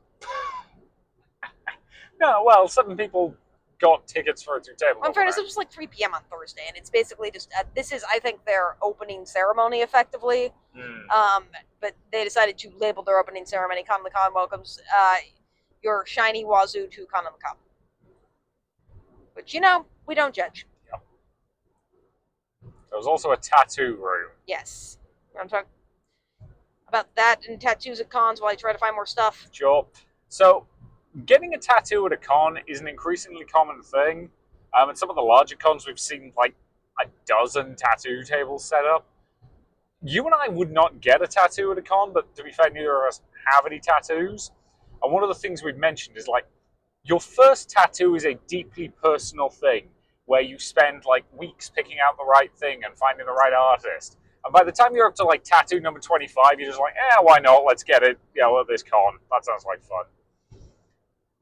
No, well, 7 people got tickets for it through table. In fairness, it was like 3 p.m. on Thursday, and it's basically just, this is, I think, their opening ceremony, effectively. But they decided to label their opening ceremony, Con on the Cob welcomes your shiny wazoo to Con on the Cob. But, we don't judge. Yep. There was also a tattoo room. Yes. I'm talking about that and tattoos at cons while I try to find more stuff. Sure. So, getting a tattoo at a con is an increasingly common thing. And some of the larger cons we've seen, like, a dozen tattoo tables set up. You and I would not get a tattoo at a con, but to be fair, neither of us have any tattoos. And one of the things we've mentioned is like, your first tattoo is a deeply personal thing where you spend like weeks picking out the right thing and finding the right artist. And by the time you're up to like tattoo number 25, you're just like, why not? Let's get it, at this con. That sounds like fun.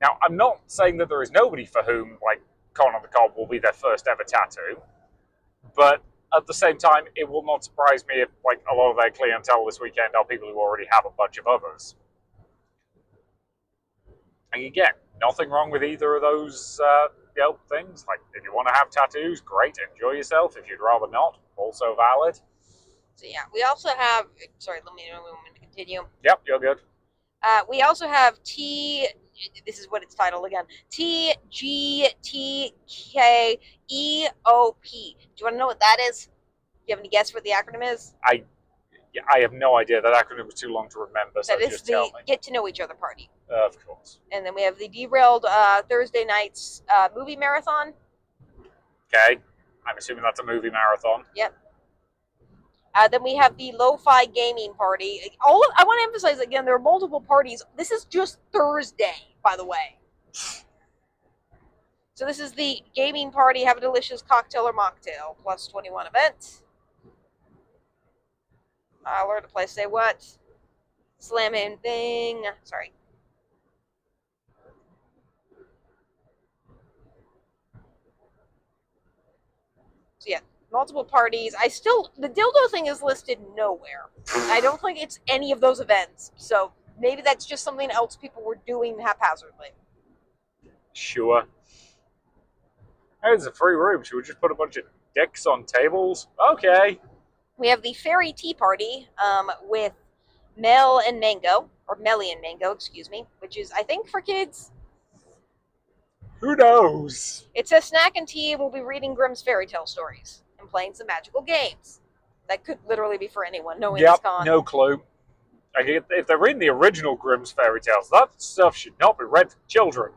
Now, I'm not saying that there is nobody for whom like Con On The Cob will be their first ever tattoo, but at the same time, it will not surprise me if like a lot of their clientele this weekend are people who already have a bunch of others. And again, nothing wrong with either of those things. Like, if you want to have tattoos, great, enjoy yourself. If you'd rather not, also valid. So yeah, we also have. Sorry, let me continue. Yep, you're good. We also have this is what it's titled again. TGTKEOP. Do you want to know what that is? Do you have any guess what the acronym is? I have no idea. That acronym was too long to remember, so just tell me. That is the Get to Know Each Other party. Of course. And then we have the Derailed Thursday nights movie marathon. Okay. I'm assuming that's a movie marathon. Yep. Then we have the Lo-Fi Gaming Party. I want to emphasize again, there are multiple parties. This is just Thursday, by the way. So this is the gaming party. Have a delicious cocktail or mocktail. Plus 21 event. Learn to play Say What. Slam in thing. Sorry. So yeah, multiple parties. The dildo thing is listed nowhere. I don't think it's any of those events. So maybe that's just something else people were doing haphazardly. Sure. Hey, it's a free room. Should we just put a bunch of dicks on tables? Okay. We have the Fairy Tea Party with Mel and Mango, or Melly and Mango, excuse me, which is, I think, for kids. Who knows? It says snack and tea, and we'll be reading Grimm's fairy tale stories and playing some magical games. That could literally be for anyone, knowing this con. No clue. If they're reading the original Grimm's fairy tales, that stuff should not be read for children.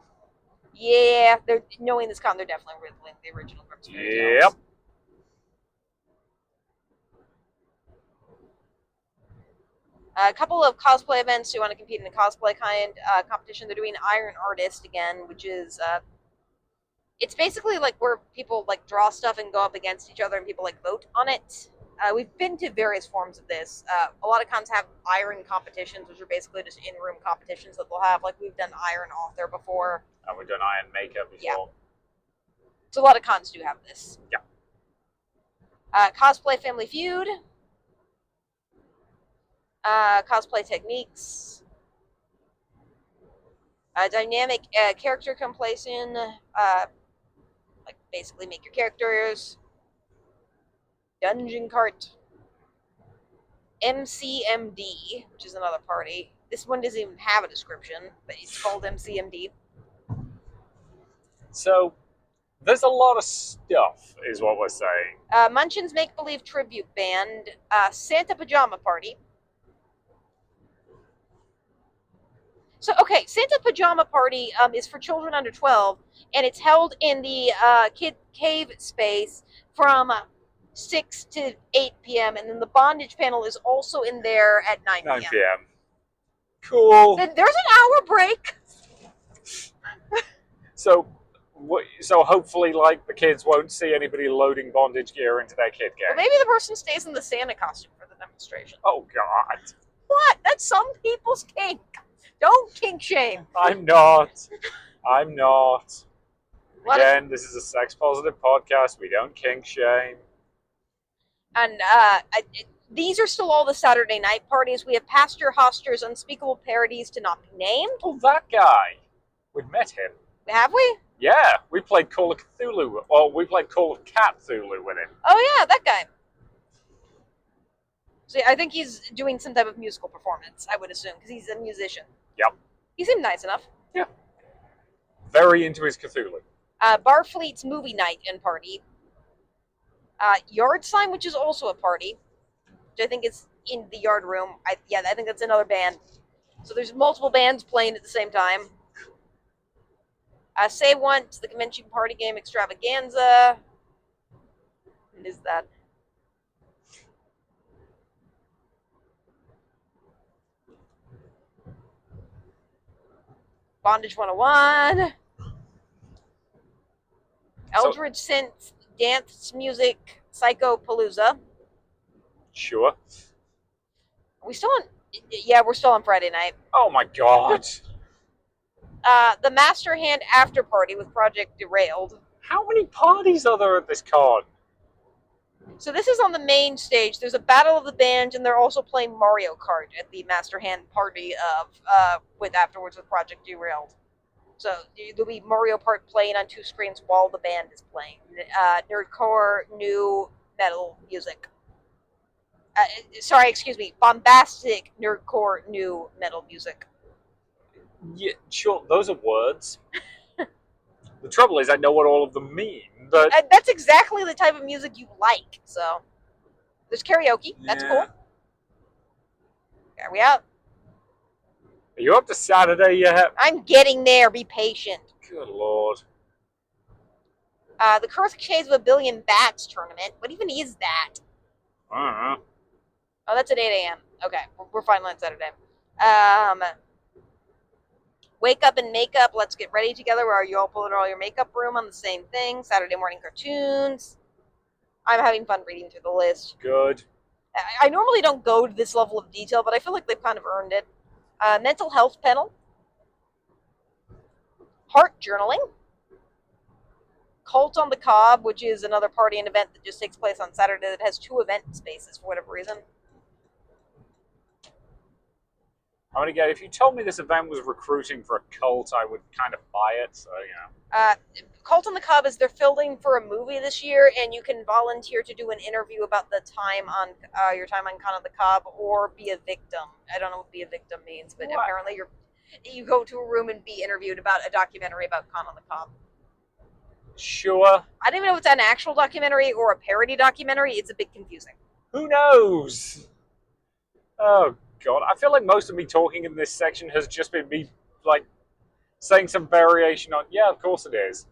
Yeah, knowing this con, they're definitely reading the original Grimm's fairy tales. Yep. A couple of cosplay events. You want to compete in a cosplay competition. They're doing Iron Artist again, which is it's basically like where people like draw stuff and go up against each other, and people like vote on it. We've been to various forms of this. A lot of cons have iron competitions, which are basically just in-room competitions that they'll have. Like we've done Iron Author before. And we've done Iron Maker before. Yeah. So a lot of cons do have this. Yeah. Cosplay Family Feud. Cosplay techniques, dynamic character completion, like basically make your characters, dungeon cart, MCMD, which is another party. This one doesn't even have a description, but it's called MCMD. So, there's a lot of stuff, is what we're saying. Munchin's Make Believe Tribute Band, Santa Pajama Party. So, okay, Santa Pajama Party is for children under 12, and it's held in the kid cave space from 6 to 8 p.m., and then the bondage panel is also in there at 9 p.m. 9 p.m. Cool. There's an hour break. So hopefully, like, the kids won't see anybody loading bondage gear into their kid game. Well, maybe the person stays in the Santa costume for the demonstration. Oh, God. What? That's some people's kink. Don't kink shame. I'm not. Again, this is a sex-positive podcast. We don't kink shame. And these are still all the Saturday night parties. We have Pastor Hoster's Unspeakable Parodies to Not Be Named. Oh, that guy. We've met him. Have we? Yeah, we played Call of Cthulhu. Well, we played Call of Cthulhu with him. Oh, yeah, that guy. So I think he's doing some type of musical performance, I would assume, because he's a musician. Yep. He seemed nice enough. Yeah. Very into his Cthulhu. Barfleet's Movie Night and Party. Yard Sign, which is also a party, which I think is in the yard room. I think that's another band. So there's multiple bands playing at the same time. Say Once, the Convention Party Game Extravaganza. What is that? Bondage 101. Eldritch Synth Dance Music Psychopalooza. Sure. Are we still on? Yeah, we're still on Friday night. Oh my god. The Master Hand After Party with Project Derailed. How many parties are there at this con? So this is on the main stage. There's a battle of the bands, and they're also playing Mario Kart at the Master Hand Party with Project Derailed. So there'll be Mario Kart playing on 2 screens while the band is playing. Nerdcore new metal music. Bombastic nerdcore new metal music. Yeah, sure, those are words. The trouble is I know what all of them mean, but... That's exactly the type of music you like, so... There's karaoke, that's cool. Are we out? Are you up to Saturday yet? I'm getting there, be patient. Good lord. The Cursed Shades of a Billion Bats tournament. What even is that? I don't know. Oh, that's at 8 a.m. Okay, we're finally on Saturday. Wake up and makeup. Let's get ready together. Where are you all pulling all your makeup room on the same thing? Saturday morning cartoons. I'm having fun reading through the list. Good. I normally don't go to this level of detail, but I feel like they've kind of earned it. Mental health panel. Heart journaling. Cult on the Cob, which is another party and event that just takes place on Saturday that has 2 event spaces for whatever reason. I'm gonna get, if you told me this event was recruiting for a cult, I would kind of buy it, so, you know. Cult on the Cob is they're filming for a movie this year, and you can volunteer to do an interview about the time on your time on Con on the Cob, or be a victim. I don't know what be a victim means, but What? apparently you go to a room and be interviewed about a documentary about Con on the Cob. Sure. I don't even know if it's an actual documentary or a parody documentary. It's a bit confusing. Who knows? Oh, God. I feel like most of me talking in this section has just been me, like, saying some variation on, yeah, of course it is.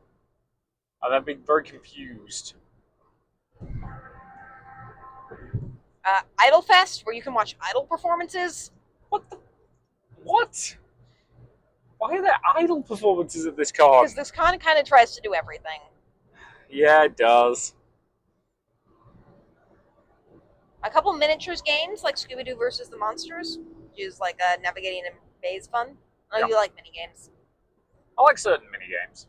And then being very confused. Idol Fest, where you can watch idol performances. What the? What? Why are there idol performances at this con? Because this con kind of tries to do everything. Yeah, it does. A couple miniatures games, like Scooby-Doo versus the Monsters, which is like navigating a maze fun. I know you like mini games. I like certain minigames.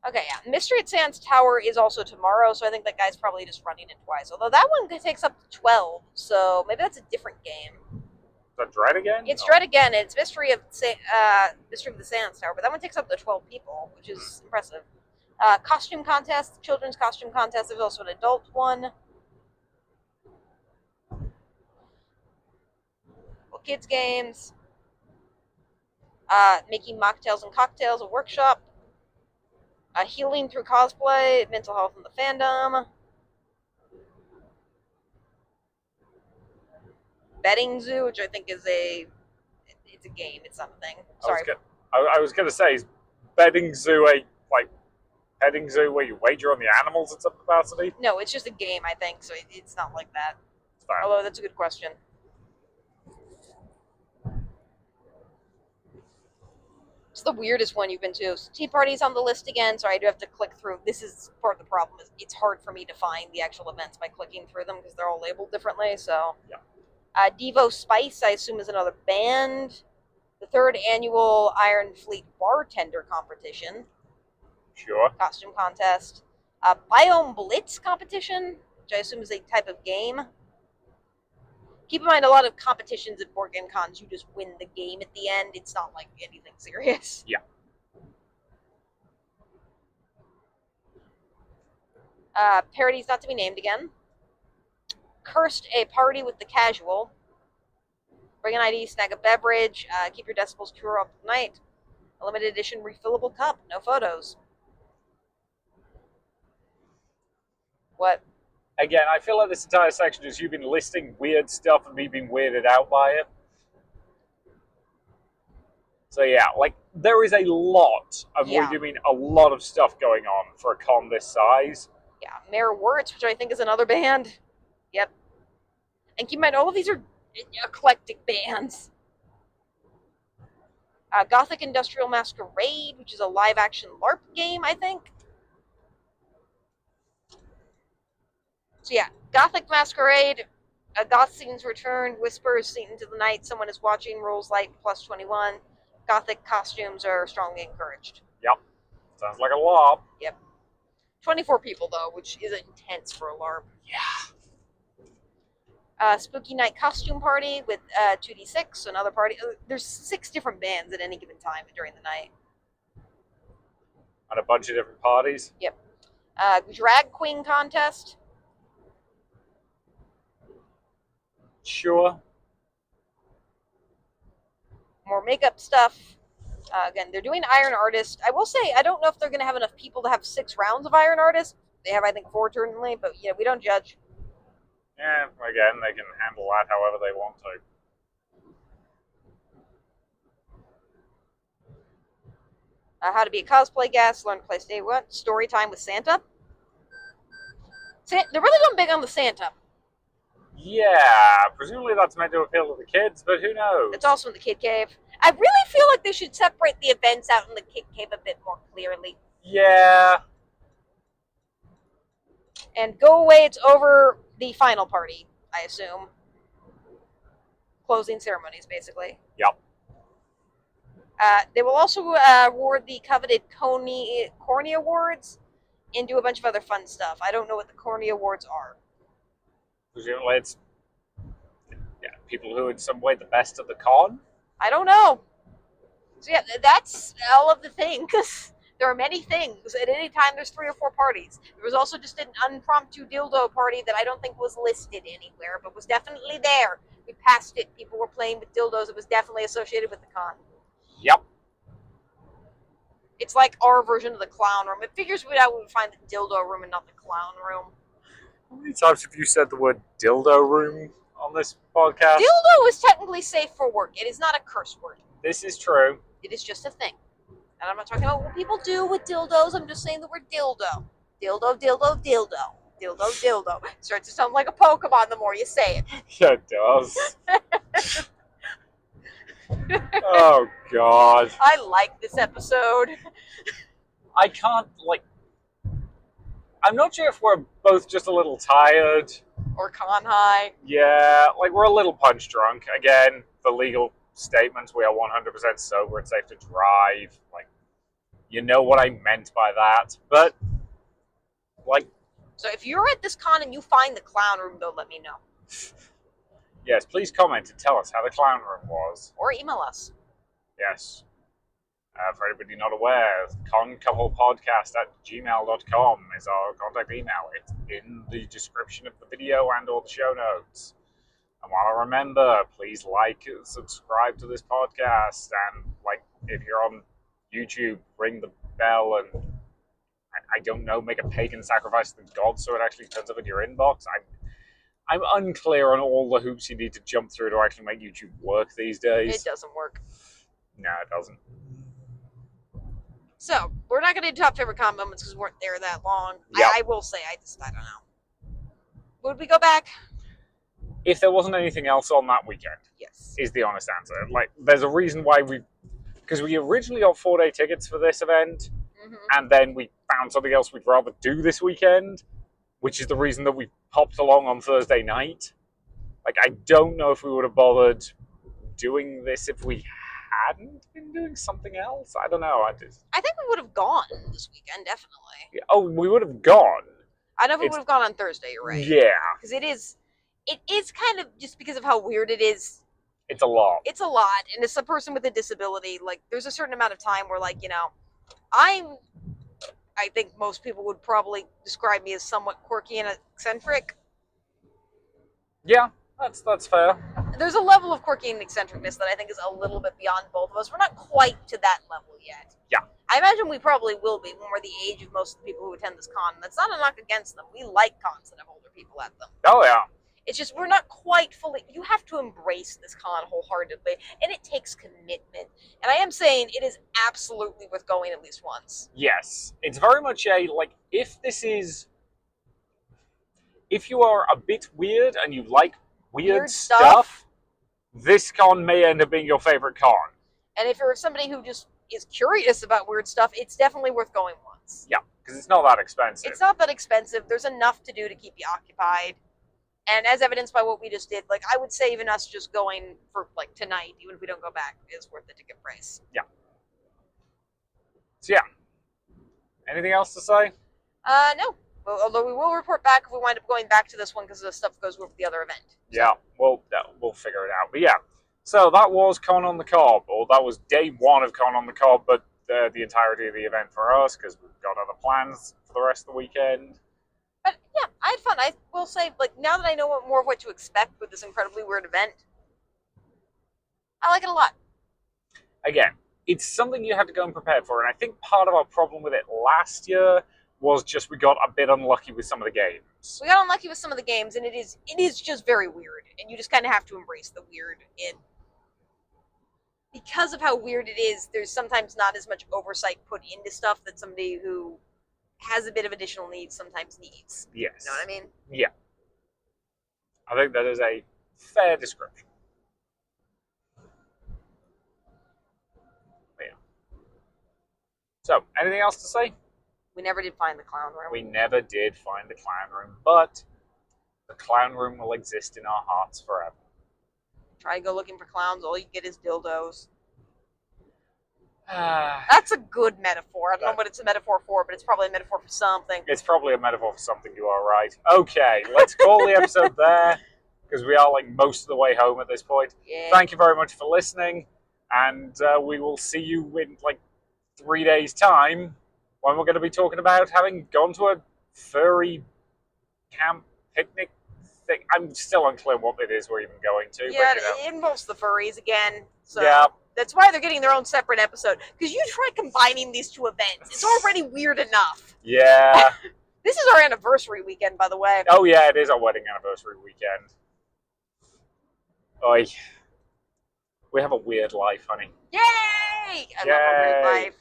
Okay, yeah. Mystery at Sans Tower is also tomorrow, so I think that guy's probably just running it twice. Although that one takes up to 12, so maybe that's a different game. Is that Dread again? It's Dread again. It's Mystery of the Sans Tower, but that one takes up to 12 people, which is impressive. Costume contest, children's costume contest. There's also an adult one. Well, kids games. Making mocktails and cocktails, a workshop. Healing through cosplay, mental health in the fandom. Betting zoo, which I think is it's a game. It's not a thing. Sorry. I was gonna say, is betting zoo a petting zoo where you wager on the animals in some capacity? No, it's just a game, I think, so it's not like that. Fine. Although that's a good question. It's the weirdest one you've been to. Tea Party's on the list again. Sorry, I do have to click through. This is part of the problem. It's hard for me to find the actual events by clicking through them because they're all labeled differently. So, yeah. Devo Spice, I assume, is another band. The 3rd annual Iron Fleet Bartender Competition. Sure. Costume contest. Biome Blitz competition, which I assume is a type of game. Keep in mind, a lot of competitions at board game cons, you just win the game at the end. It's not like anything serious. Yeah. Parodies not to be named again. Cursed a party with the casual. Bring an ID, snag a beverage. Keep your decibels pure up night. A limited edition refillable cup. No photos. What? Again, I feel like this entire section is you been listing weird stuff and me being weirded out by it. So yeah, like, there is a lot, and Yeah. we do mean a lot of stuff going on for a con this size. Yeah, Mayor Wirtz, which I think is another band. Yep. And keep in mind, all of these are eclectic bands. Gothic Industrial Masquerade, which is a live-action LARP game, I think. So yeah, Gothic Masquerade, Goth Scenes Return, Whispers seen into the night, someone is watching, rolls light, plus 21. Gothic costumes are strongly encouraged. Yep. Sounds like a lot. Yep. 24 people, though, which is intense for a LARP. Yeah. Spooky Night Costume Party with 2d6, another party. There's 6 different bands at any given time during the night. And a bunch of different parties. Yep. Drag Queen Contest. Sure. More makeup stuff. Again, they're doing Iron Artist. I will say, I don't know if they're going to have enough people to have 6 rounds of Iron Artist. They have, I think, 4 currently, but we don't judge. Yeah, again, they can handle that however they want to. How to be a cosplay guest, learn to play Stay What? Story time with Santa. They're really going big on the Santa. Yeah, presumably that's meant to appeal to the kids, but who knows? It's also in the Kid Cave. I really feel like they should separate the events out in the Kid Cave a bit more clearly. Yeah. And go away, it's over the final party, I assume. Closing ceremonies, basically. Yep. They will also award the coveted Corny Awards and do a bunch of other fun stuff. I don't know what the Corny Awards are. Presumably it's people who are in some way the best of the con. I don't know. So yeah, that's all of the things. There are many things. At any time, there's 3 or 4 parties. There was also just an impromptu dildo party that I don't think was listed anywhere, but was definitely there. We passed it. People were playing with dildos. It was definitely associated with the con. Yep. It's like our version of the clown room. It figures out we would find the dildo room and not the clown room. How many times have you said the word dildo room on this podcast? Dildo is technically safe for work. It is not a curse word. This is true. It is just a thing. And I'm not talking about what people do with dildos. I'm just saying the word dildo. Dildo, dildo, dildo. Dildo, dildo. It starts to sound like a Pokemon the more you say it. Yeah, it does. Oh, God. I like this episode. I can't, I'm not sure if we're both just a little tired. Or con high. Yeah, we're a little punch drunk. Again, the legal statements, we are 100% sober and safe to drive. You know what I meant by that. But, So if you're at this con and you find the clown room, though, let me know. yes, please comment and tell us how the clown room was. Or email us. Yes. For anybody not aware, concouplepodcast@gmail.com is our contact email. It's in the description of the video and all the show notes. And while I remember, please like and subscribe to this podcast. And if you're on YouTube, ring the bell and I don't know, make a pagan sacrifice to the gods so it actually turns up in your inbox. I'm unclear on all the hoops you need to jump through to actually make YouTube work these days. It doesn't work. No, it doesn't. So, we're not going to do top favorite con moments because we weren't there that long. Yep. I will say, I don't know. Would we go back? If there wasn't anything else on that weekend, Yes. is the honest answer. There's a reason why because we originally got 4-day tickets for this event, and then we found something else we'd rather do this weekend, which is the reason that we popped along on Thursday night. I don't know if we would have bothered doing this if we hadn't been doing something else. I don't know. I think we would have gone this weekend, definitely. Oh, we would have gone. I know we would have gone on Thursday, you're right. Yeah. Because it is kind of, just because of how weird it is. It's a lot. It's a lot. And as a person with a disability, there's a certain amount of time where, I think most people would probably describe me as somewhat quirky and eccentric. Yeah, that's fair. There's a level of quirky and eccentricness that I think is a little bit beyond both of us. We're not quite to that level yet. Yeah. I imagine we probably will be when we're the age of most of the people who attend this con. That's not a knock against them. We like cons that have older people at them. Oh, yeah. It's just we're not quite fully. You have to embrace this con wholeheartedly, and it takes commitment. And I am saying it is absolutely worth going at least once. Yes, it's very much a like if you are a bit weird and you like weird stuff, this con may end up being your favorite con. And if you're somebody who just is curious about weird stuff, it's definitely worth going once. Yeah, because it's not that expensive. It's not that expensive. There's enough to do to keep you occupied. And as evidenced by what we just did, like I would say even us just going for like tonight, even if we don't go back, is worth the ticket price. Yeah. So yeah. Anything else to say? No. Well, although we will report back if we wind up going back to this one because the stuff goes with the other event. So. Yeah, we'll figure it out. But yeah, so that was Con on the Cob, or that was day one of Con on the Cob, but the entirety of the event for us because we've got other plans for the rest of the weekend. But yeah, I had fun. I will say, like, now that I know more of what to expect with this incredibly weird event, I like it a lot. Again, it's something you had to go and prepare for, and I think part of our problem with it last year was just we got a bit unlucky with some of the games. We got unlucky with some of the games, and it is just very weird, and you just kind of have to embrace the weird. Because of how weird it is, there's sometimes not as much oversight put into stuff that somebody who has a bit of additional needs sometimes needs. Yes. You know what I mean? Yeah. I think that is a fair description. But yeah. So, anything else to say? We never did find the clown room. We never did find the clown room, but the clown room will exist in our hearts forever. Try to go looking for clowns, all you get is dildos. That's a good metaphor. I don't know what it's a metaphor for, but it's probably a metaphor for something. It's probably a metaphor for something, you are right. Okay, let's call the episode there, because we are like most of the way home at this point. Yeah. Thank you very much for listening, and we will see you in like 3 days' time, when we're going to be talking about having gone to a furry camp picnic thing. I'm still unclear what it is we're even going to. Yeah, but, it involves the furries again. So yeah. That's why they're getting their own separate episode. Because you try combining these two events. It's already weird enough. Yeah. This is our anniversary weekend, by the way. Oh, yeah, it is our wedding anniversary weekend. Oi. We have a weird life, honey. Yay! I love our weird life.